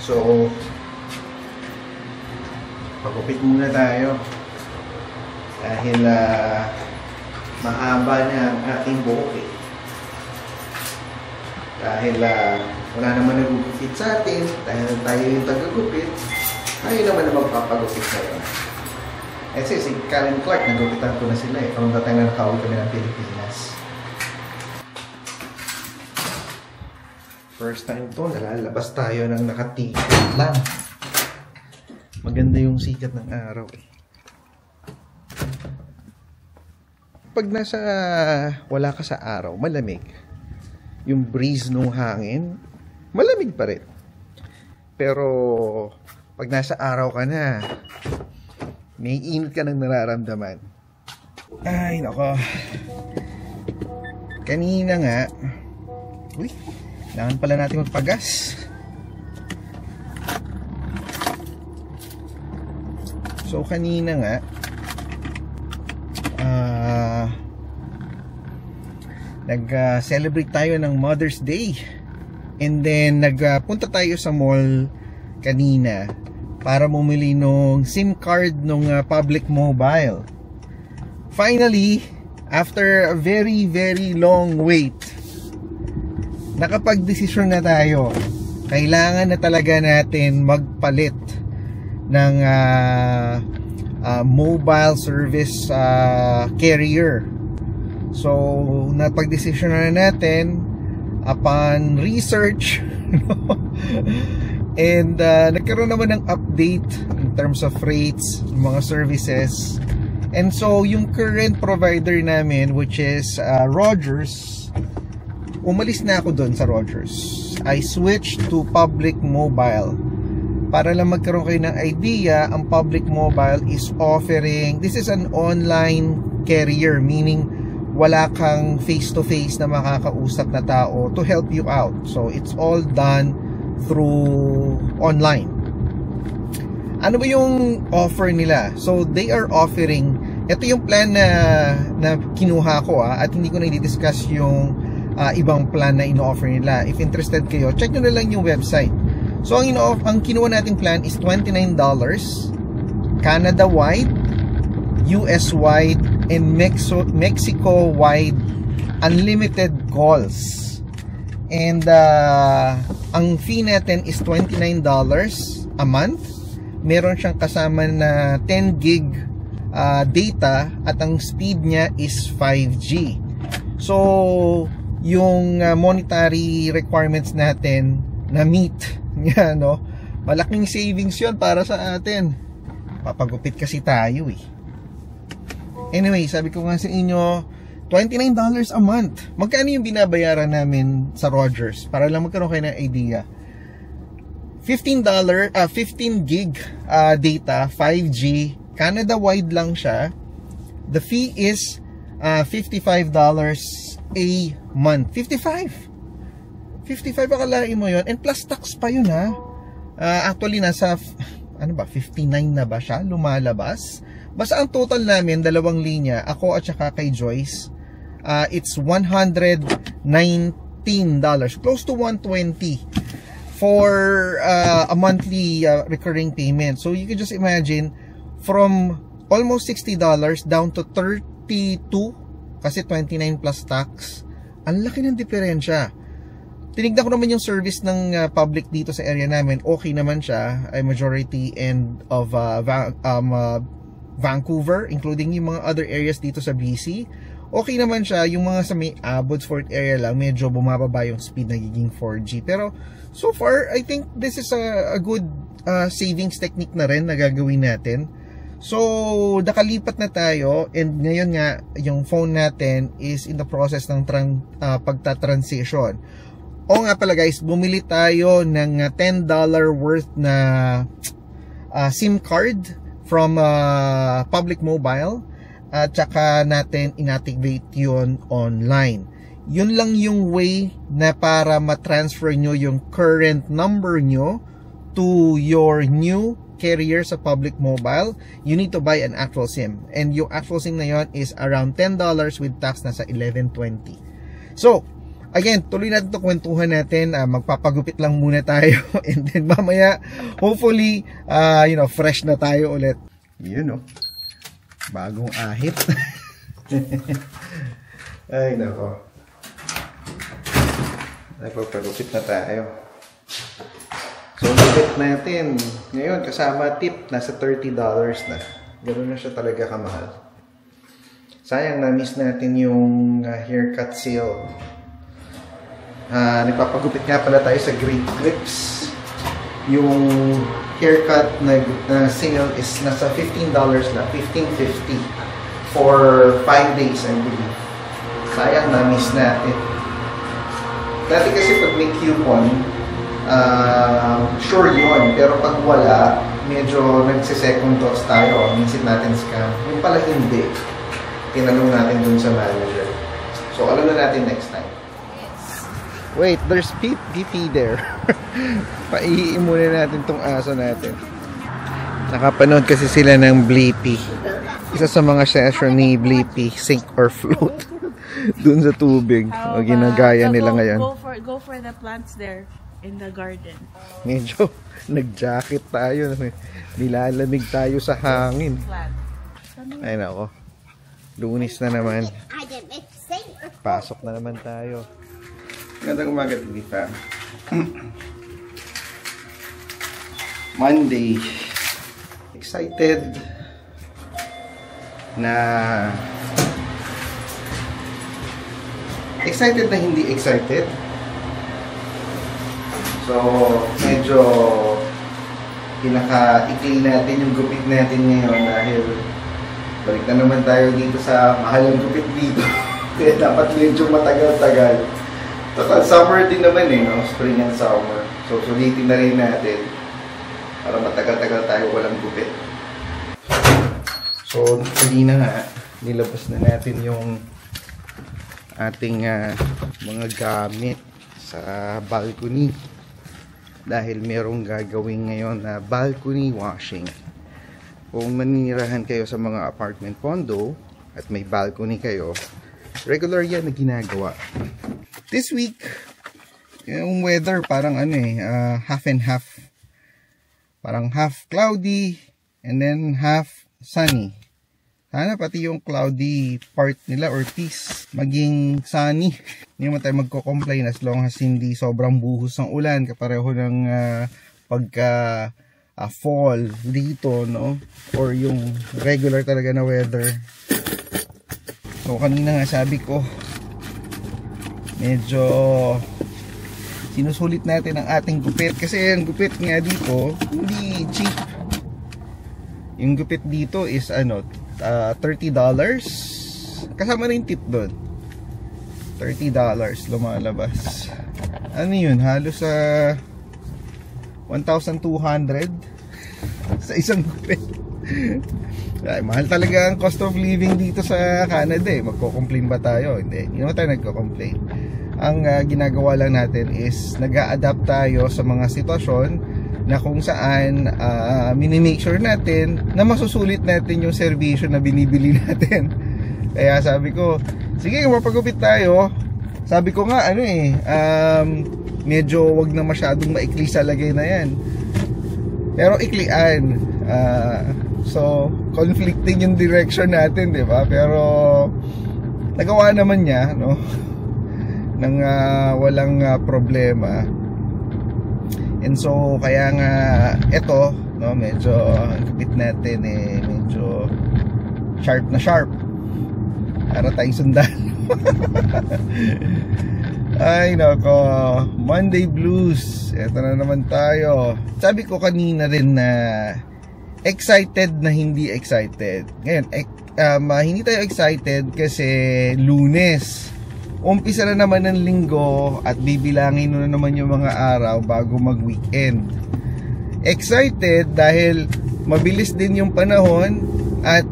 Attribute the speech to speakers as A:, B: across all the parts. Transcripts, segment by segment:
A: So, pagupit muna tayo. Dahil mahaba na ang ating buhok eh. Dahil wala naman nagugupit sa atin, dahil tayo yung tagagupit, tayo naman na magpapagupit ngayon. Kasi si Karen Clark, nagupitan ko na sila eh. Kung datang na nakauwi kami ng Pilipinas. First time to, nalalabas tayo ng nakatikit lang. Maganda yung sikat ng araw eh. Pag nasa wala ka sa araw, malamig. Yung breeze ng hangin, malamig pa rin. Pero pag nasa araw ka na, may init ka nang nararamdaman. Ay, nako. Kanina nga, kailangan pala natin magpagas. So, kanina nga, nag-celebrate tayo ng Mother's Day. And then, nagpunta tayo sa mall kanina para bumili ng SIM card ng public mobile. Finally, after a very, very long wait, nakapag-desisyon na tayo. Kailangan na talaga natin magpalit ng mobile service carrier. So, napag-desisyon na natin upon research and nagkaroon naman ng update in terms of rates, mga services. And so, yung current provider namin, which is Rogers, umalis na ako doon sa Rogers. I switched to Public Mobile. Para lang magkaroon kayo ng idea, ang Public Mobile is offering, this is an online carrier, meaning wala kang face-to-face na makakausap na tao to help you out. So, it's all done through online. Ano ba yung offer nila? So, they are offering, ito yung plan na kinuha ko at hindi ko na i-discuss yung ibang plan na ino-offer nila. If interested kayo, check nyo na lang yung website. So, ang kinuha nating plan is $29, Canada-wide, US-wide, and Mexico-wide unlimited calls. And ang fee natin is $29 a month. Meron siyang kasama na 10 gig data at ang speed niya is 5G. So, yung monetary requirements natin na meet niya, no? Malaking savings yun para sa atin. Papagupit kasi tayo eh. Anyway, sabi ko nga sa inyo, $29 a month. Magkano yung binabayaran namin sa Rogers? Para lang magkaroon kayo ng idea. $15, 15 gig data, 5G, Canada-wide lang siya. The fee is $55 a month. 55 akalain mo yun. And plus tax pa yun ha. Actually nasa, ano ba, 59 na ba siya? Lumalabas. Basta ang total namin, dalawang linya, ako at saka kay Joyce, it's $119, close to $120 for a monthly recurring payment. So you can just imagine, from almost $60 down to $32, kasi 29 plus tax, ang laki ng diferensya. Tinignan ko naman yung service ng public dito sa area namin. Okay naman siya. Ay majority end of Vancouver, including yung mga other areas dito sa BC. Okay naman siya. Yung mga sa may Abbotsford area lang, medyo bumababa yung speed, nagiging 4G. Pero so far, I think this is a good savings technique na rin na gagawin natin. So, nakalipat na tayo, and ngayon nga, yung phone natin is in the process ng pagta-transition. O nga pala guys, bumili tayo ng $10 worth na SIM card from Public Mobile, at saka natin inactivate yun online. Yun lang yung way na para matransfer nyo yung current number nyo to your new carrier sa Public Mobile. You need to buy an actual SIM, and yung actual SIM na yun is around $10 with tax, nasa $11.20. So, again, tuloy natin itong kwentuhan natin. Magpapagupit lang muna tayo. And then mamaya, hopefully, fresh na tayo ulit. Yun, oh. Bagong ahit. Ay, nako. Nagpapagupit na tayo. So, gupit natin. Ngayon, kasama tip, nasa $30 na. Ganoon na siya talaga kamahal. Sayang, na-miss natin yung haircut sale. Nagpapagupit nga pala tayo sa Great Clips. Yung haircut na sale is nasa $15 na, $15.50 for 5 days, I believe. Sayang, na-miss natin. Dati kasi pag may coupon, sure yun, pero pag wala, medyo nagsi-second thoughts tayo. Minsan natin scam. Yung pala hindi. Tinanong natin dun sa manager. So, alam na natin next time. Wait, there's PP there. Paihiin muna natin tong aso natin. Nakapanood kasi sila ng Blippi. Isa sa mga session ni Blippi, sink or float. Dun sa tubig. O ginagaya nila ngayon.
B: Go for the plants there in the garden.
A: Medyo nag-jacket tayo. Nilalamig tayo sa hangin. Ay nako. Lunis na naman. Pasok na naman tayo. Magandang umaga, Lipa. Monday. Excited na hindi excited. So, medyo pinaka-ikli natin yung gupit natin ngayon dahil balik na naman tayo dito sa mahalang gupit dito. Kaya dapat medyo matagal-tagal. Summer din naman no? Spring and summer. So, sulitin na rin natin para matagal-tagal tayo walang gupit. So, kanina nga, nilabas na natin yung ating mga gamit sa balcony. Dahil merong gagawin ngayon na balcony washing. Kung maninirahan kayo sa mga apartment condo at may balcony kayo, regular yan na ginagawa. This week, yung weather parang half and half. Parang half cloudy and then half sunny. Sana pati yung cloudy part nila or piece maging sunny. Hindi naman tayo magko-complain as long as hindi sobrang buhos ng ulan kapareho ng pagka fall dito, no? Or yung regular talaga na weather. So kanina nga sabi ko, medyo sinusulit natin ang ating gupit kasi ang gupit nga dito hindi cheap. Yung gupit dito is $30 kasama rin tip doon. $30 lumalabas. Ano yun? Halos 1,200 sa isang gupit. Ay, mahal talaga ang cost of living dito sa Canada eh. Magko-complain ba tayo? Hindi naman tayo nagko-complain. Ang ginagawa lang natin is nag-a-adapt tayo sa mga sitwasyon na kung saan minimake sure natin na masusulit natin yung serbisyo na binibili natin. Kaya sabi ko, sige mapagupit tayo. Sabi ko nga medyo wag na masyadong maikli sa lagay na yan. Pero iklian. So conflicting yung direction natin, di ba? Pero nagawa naman niya, no? Nang walang problema. And so kaya nga ito, no, medyo ang gupit natin medyo sharp na sharp para tayong sundan. Ay nako, Monday blues. Ito na naman tayo. Sabi ko kanina rin na excited na hindi excited. Ngayon, hindi tayo excited kasi Lunes. Umpisa na naman ng linggo at bibilangin na naman yung mga araw bago mag-weekend. Excited dahil mabilis din yung panahon at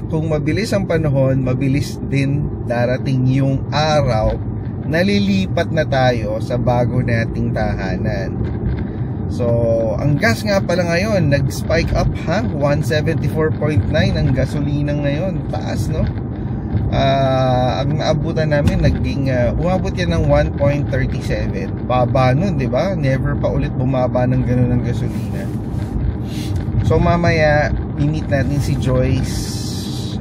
A: kung mabilis ang panahon, mabilis din darating yung araw na lilipat na tayo sa bago nating tahanan. So, ang gas nga pala ngayon, nag-spike up 174.9 ang gasolina ngayon. Taas, no? Ang naabutan namin naging umabot yan ng 1.37. Baba nun, di ba? Never pa ulit bumaba ng ganun ng gasolina. So mamaya i-meet natin si Joyce,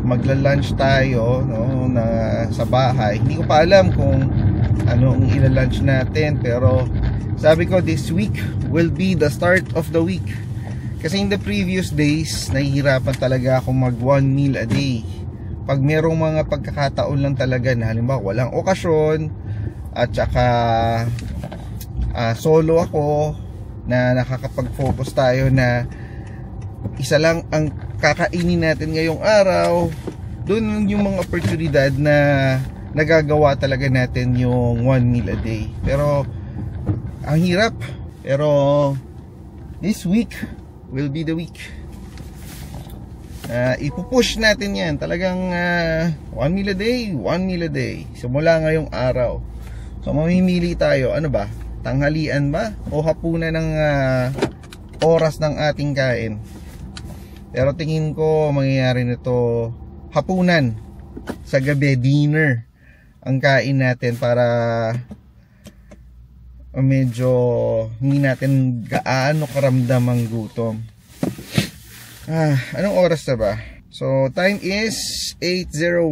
A: magla-lunch tayo, no, na sa bahay. Hindi ko pa alam kung anong ila-lunch natin, pero sabi ko this week will be the start of the week. Kasi in the previous days nahihirapan talaga ako mag one meal a day. Pag merong mga pagkakataon lang talaga na halimbawa walang okasyon at saka solo ako na nakakapag-focus tayo na isa lang ang kakainin natin ngayong araw, doon yung mga oportunidad na nagagawa talaga natin yung one meal a day. Pero ang hirap, pero this week will be the week. Ipupush natin yan talagang one meal a day, one meal a day simula ngayong araw. So mamimili tayo, ano ba, tanghalian ba o hapunan ng oras ng ating kain. Pero tingin ko mangyayari nito hapunan, sa gabi dinner ang kain natin para medyo hindi natin gaano karamdam ang gutom. Anong oras na ba? So time is 8:02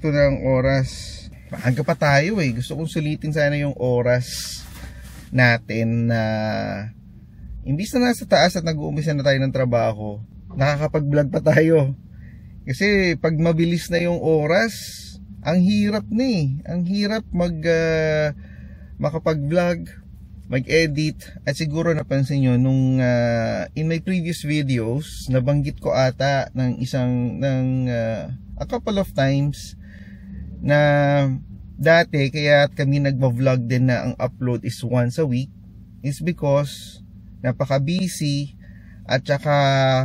A: na ang oras. Maaga pa tayo eh. Gusto kong sulitin sana yung oras natin na imbis na nasa taas at nag-uumpisa na tayo ng trabaho, nakakapag-vlog pa tayo. Kasi pag mabilis na yung oras, ang hirap na eh. Ang hirap makapag-vlog, mag-edit. At siguro napansin nyo nung in my previous videos, nabanggit ko ata a couple of times na dati kaya kami nagba-vlog din na ang upload is once a week is because napaka-busy at saka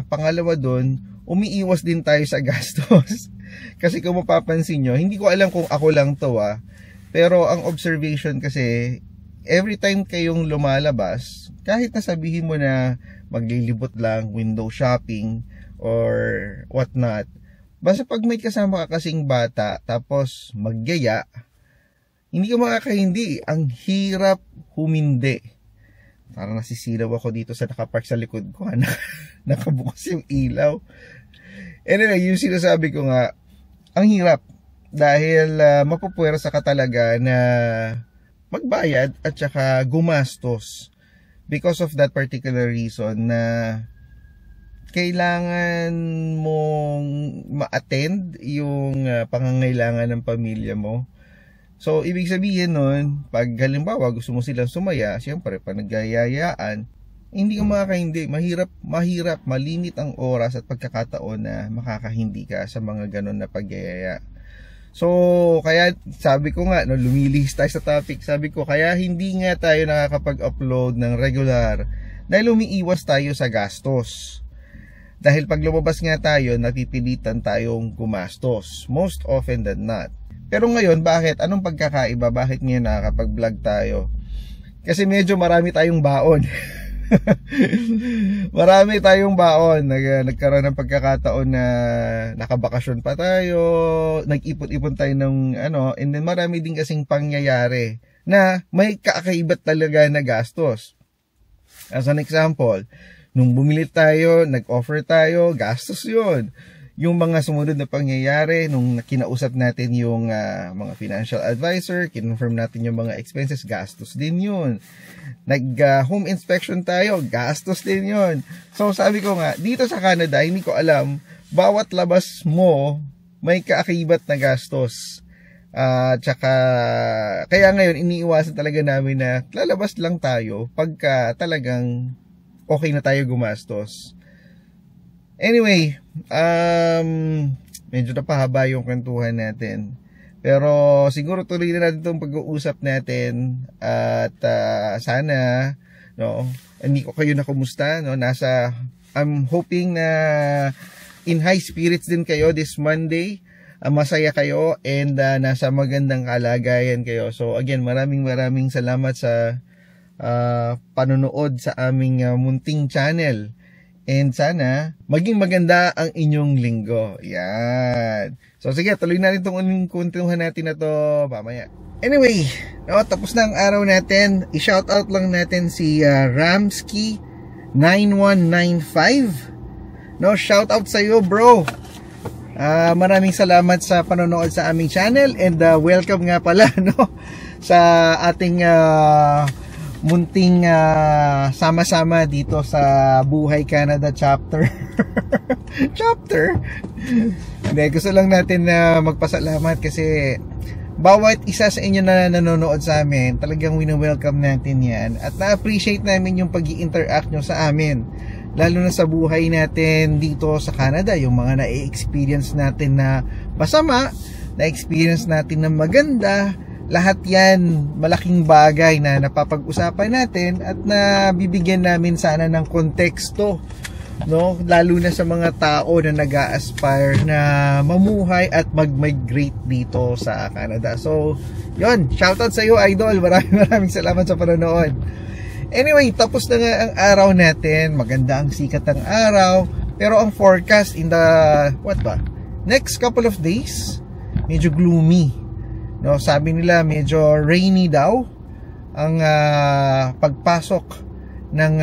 A: pangalawa doon, umiiwas din tayo sa gastos. Kasi kung mapapansin nyo, hindi ko alam kung ako lang to pero ang observation kasi, every time kayong lumalabas, kahit na sabihin mo na maglilibot lang, window shopping or whatnot, basta pag may kasama ka kasing bata tapos magyaya, hindi ka makakahindi. Ang hirap humindi. Parang nasisilaw ako dito sa nakapark sa likod ko. Nakabukas yung ilaw. Anyway, yung sinasabi ko nga, ang hirap. Dahil mapupuwersa ka talaga na magbayad at saka gumastos. Because of that particular reason na kailangan mong ma-attend yung pangangailangan ng pamilya mo. So, ibig sabihin nun, pag halimbawa gusto mo silang sumaya, siyempre, pag naggayayaan, hindi ka makakahindi. Mahirap, malimit ang oras at pagkakataon na makakahindi ka sa mga ganon na pagyayaya. So, kaya sabi ko nga, no, lumilihis tayo sa topic, sabi ko, kaya hindi nga tayo nakakapag-upload ng regular dahil umiiwas tayo sa gastos. Dahil pag lumabas nga tayo, napipilitan tayong gumastos, most often than not. Pero ngayon, bakit? Anong pagkakaiba? Bakit ngayon nakakapag-vlog tayo? Kasi medyo marami tayong baon. Marami tayong baon. Nagkaroon ng pagkakataon na nakabakasyon pa tayo, nag-ipon-ipon tayo ng and then marami din kasing pangyayari na may kakaibat talaga na gastos. As an example, nung bumili tayo, nag-offer tayo, gastos yun. Yung mga sumunod na pangyayari, nung kinausap natin yung mga financial advisor, kinonfirm natin yung mga expenses, gastos din yun. Nag-home inspection tayo, gastos din yun. So sabi ko nga, dito sa Canada, hindi ko alam, bawat labas mo, may kaakibat na gastos. Tsaka, kaya ngayon, iniiwasan talaga namin na lalabas lang tayo pagka talagang okay na tayo gumastos. Anyway, medyo napahaba yung kwentuhan natin. Pero siguro tuloy na natin itong pag-uusap natin. At sana, hindi ko kayo nakumusta. I'm hoping na in high spirits din kayo this Monday. Masaya kayo and nasa magandang kalagayan kayo. So again, maraming salamat sa panonood sa aming munting channel. And sana maging maganda ang inyong linggo. Yan. So sige, tuloy na rin itong kuntuhan natin na to mamaya. Anyway, no, tapos na ang araw natin. I-shoutout lang natin si Ramsky 9195. No, shoutout sa iyo, bro. Maraming salamat sa panonood sa aming channel and welcome nga pala, no, sa ating munting sama-sama dito sa Buhay Canada chapter. Chapter? Hindi, gusto lang natin na magpasalamat kasi bawat isa sa inyo na nanonood sa amin, talagang wini-welcome natin yan at na-appreciate namin yung pag-i-interact nyo sa amin, lalo na sa buhay natin dito sa Canada, yung mga na-experience natin na masama, na-experience natin na maganda. Lahat yan malaking bagay na napapag-usapan natin at na bibigyan namin sana ng konteksto, no, lalo na sa mga tao na nag-a-aspire na mamuhay at mag-migrate dito sa Canada. So, yun, shoutout sa iyo, idol. Maraming salamat sa panonood. Anyway, tapos na nga ang araw natin. Maganda ang sikat ng araw, pero ang forecast in the next couple of days, medyo gloomy. No, sabi nila medyo rainy daw ang pagpasok ng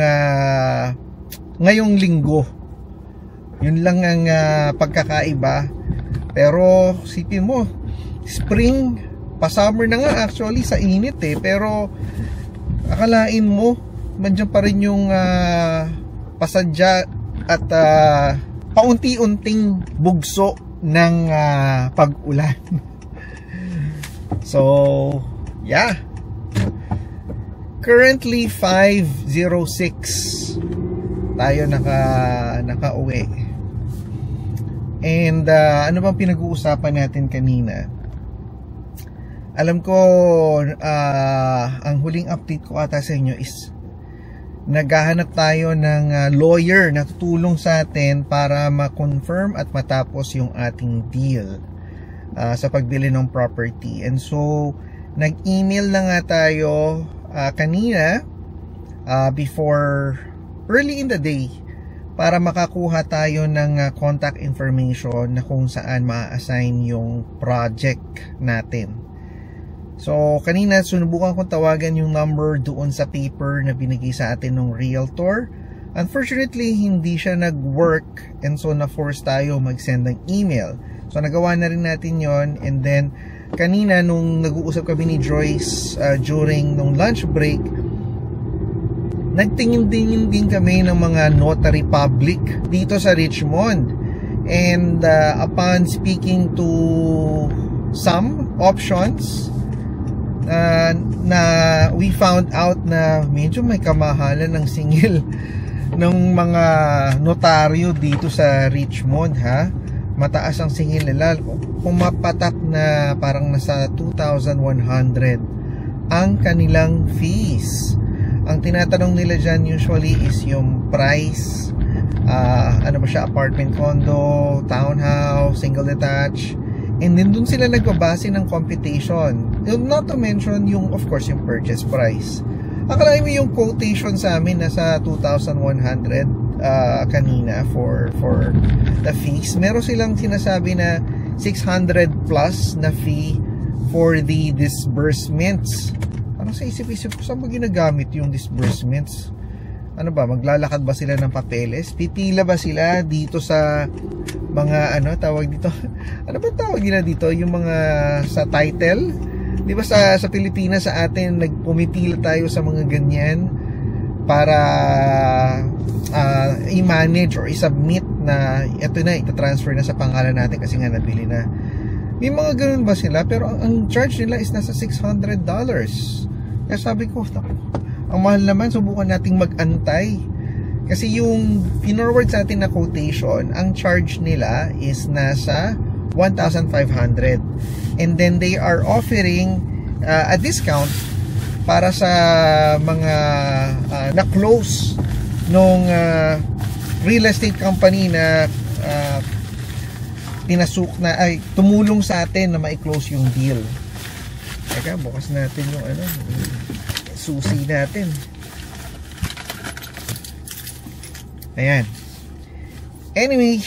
A: ngayong linggo. Yun lang ang pagkakaiba. Pero sipin mo, spring, pa-summer na nga actually sa init pero akalain mo nandiyan pa rin yung pasadya at paunti-unting bugso ng pag-ulan. So, yeah. Currently 5:06 tayo naka-uwi. And ano bang pinag-uusapan natin kanina? Alam ko ang huling update ko ata sa inyo is naghahanap tayo ng lawyer na tutulong sa atin para ma-confirm at matapos yung ating deal sa pagbili ng property. And so nag-email na nga tayo kanina before early in the day para makakuha tayo ng contact information na kung saan ma-assign yung project natin. So kanina sunubukan kong tawagan yung number doon sa paper na binigay sa atin ng realtor. Unfortunately, hindi siya nag-work and so na-force tayo mag-send ng email. So nagawa na rin natin yon. And then kanina nung nag-uusap kami ni Joyce during nung lunch break, nagtingin din kami ng mga notary public dito sa Richmond. And upon speaking to some options, na we found out na medyo may kamahalan ng singil ng mga notaryo dito sa Richmond, ha. Mataas ang singil nila, pumapatak na parang nasa 2,100 ang kanilang fees. Ang tinatanong nila dyan usually is yung price, ano ba siya, apartment, condo, townhouse, single detached, and then dun sila nagbabase ng computation, not to mention yung, of course, yung purchase price. Akalain mo yung quotation sa amin nasa 2,100 kanina for the fees. Meron silang sinasabi na 600 plus na fee for the disbursements. Ano sa isip-isip ko, saan ba ginagamit yung disbursements? Ano ba, maglalakad ba sila ng papeles? Pipila ba sila dito sa mga ano tawag dito? Ano ba tawag nila dito? Yung mga sa title? Di ba sa Pilipinas sa atin nagpumipila tayo sa mga ganyan para i-manage or i-submit na ito na, ita-transfer na sa pangalan natin kasi nga nabili na. May mga ganun ba sila? Pero ang charge nila is nasa $600. Kaya sabi ko, ang mahal naman, subukan nating mag-antay. Kasi yung pinorward sa atin na quotation, ang charge nila is nasa 1,500. And then they are offering a discount para sa mga na-close nung real estate company na tumulong sa atin na ma-close yung deal. Teka, bukas natin yung susi natin. Ayan. Anyway,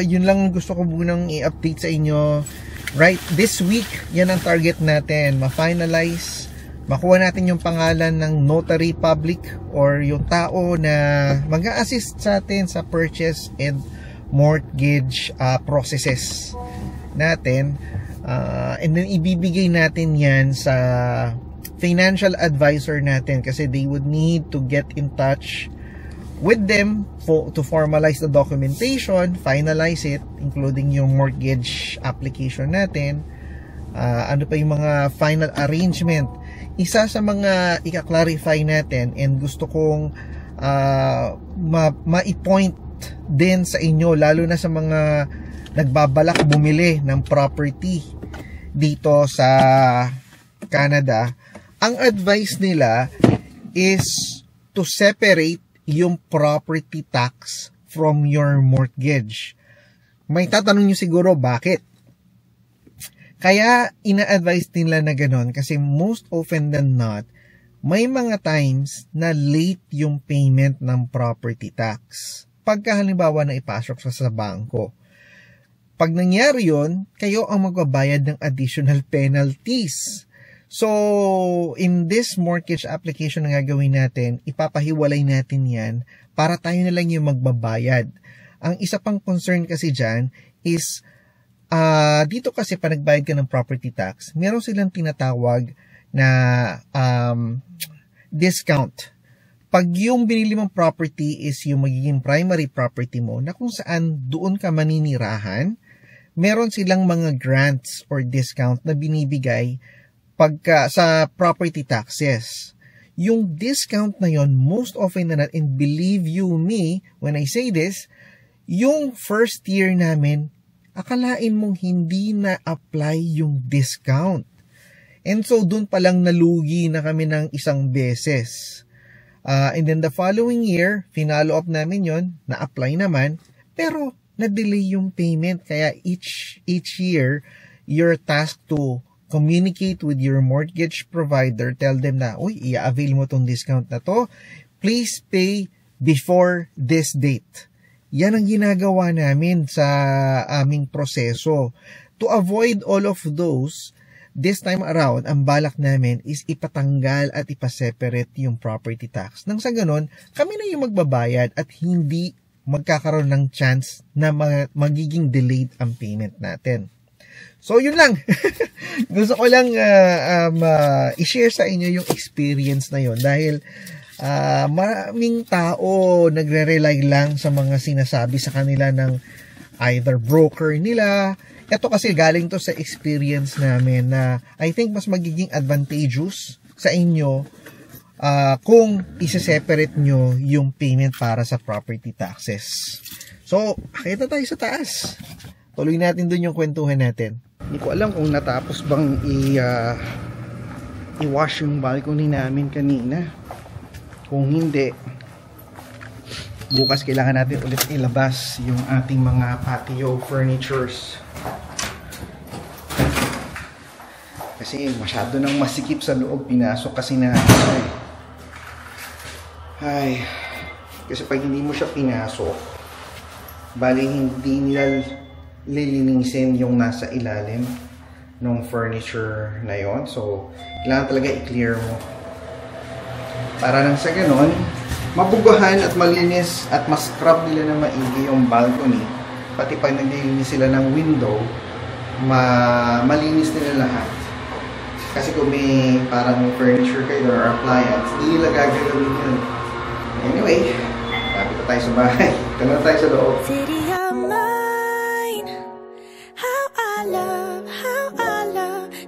A: yun lang gusto ko munang i-update sa inyo. Right, this week, yan ang target natin. Ma-finalize, makuha natin yung pangalan ng notary public or yung tao na mag-a-assist sa atin sa purchase and mortgage processes natin. And then ibibigay natin yan sa financial advisor natin kasi they would need to get in touch with them to formalize the documentation, finalize it, including yung mortgage application natin. Ano pa yung mga final arrangement. Isa sa mga ika-clarify natin and gusto kong ma-point din sa inyo, lalo na sa mga nagbabalak bumili ng property dito sa Canada, ang advice nila is to separate yung property tax from your mortgage. May tatanong nyo siguro bakit? Kaya ina-advise nila na ganon kasi most often than not, may mga times na late yung payment ng property tax. Pagka halimbawa na ipasok sa bangko. Pag nangyari yun, kayo ang magbabayad ng additional penalties. So, in this mortgage application na gagawin natin, ipapahiwalay natin yan para tayo na lang yung magbabayad. Ang isa pang concern kasi dyan is, dito kasi pa nagbayad ka ng property tax, meron silang tinatawag na discount. Pag yung binili mong property is yung magiging primary property mo, na kung saan doon ka maninirahan, meron silang mga grants or discount na binibigay pagka sa property taxes. Yung discount na yon, most often na, and believe you me when I say this, yung first year namin, akalain mong hindi na-apply yung discount. And so, dun palang nalugi na kami ng isang beses. And then the following year, finalo up namin yon, na-apply naman, pero na-delay yung payment. Kaya each year, you're tasked to communicate with your mortgage provider, tell them na, uy, i-avail mo tong discount na to, please pay before this date. Yan ang ginagawa namin sa aming proseso. To avoid all of those, this time around, ang balak namin is ipatanggal at ipaseparate yung property tax. Nang sa ganon, kami na yung magbabayad at hindi magkakaroon ng chance na magiging delayed ang payment natin. So, yun lang. Gusto ko lang i-share sa inyo yung experience na yun dahil maraming tao nagre-rely lang sa mga sinasabi sa kanila ng either broker nila. Ito kasi galing to sa experience namin na I think mas magiging advantageous sa inyo kung isa-separate nyo yung payment para sa property taxes. So, akita tayo sa taas. Tuloy natin dun yung kwentuhan natin. Hindi ko alam kung natapos bang i-wash yung balcony namin kanina. Kung hindi, bukas kailangan natin ulit ilabas yung ating mga patio furnitures. Kasi masyado nang masikip sa loob. Pinasok kasi na ay, kasi pag hindi mo siya pinasok, bali hindi nila lilinisin yung nasa ilalim ng furniture na yon. So, kailangan talaga i-clear mo. Para nang sa ganon, mabugahan at malinis at mas-scrub nila na maigi yung balcony. Pati pag naglilinis sila ng window, malinis nila lahat. Kasi kung may parang furniture kayo or appliance, hindi nila gagawin yun. Anyway, lapit na tayo sa bahay. Tala tayo sa loob.
C: City of mine, how I love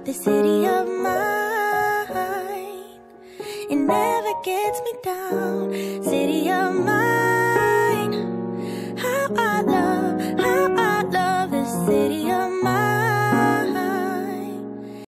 C: the city of mine. It never gets me down. City of mine.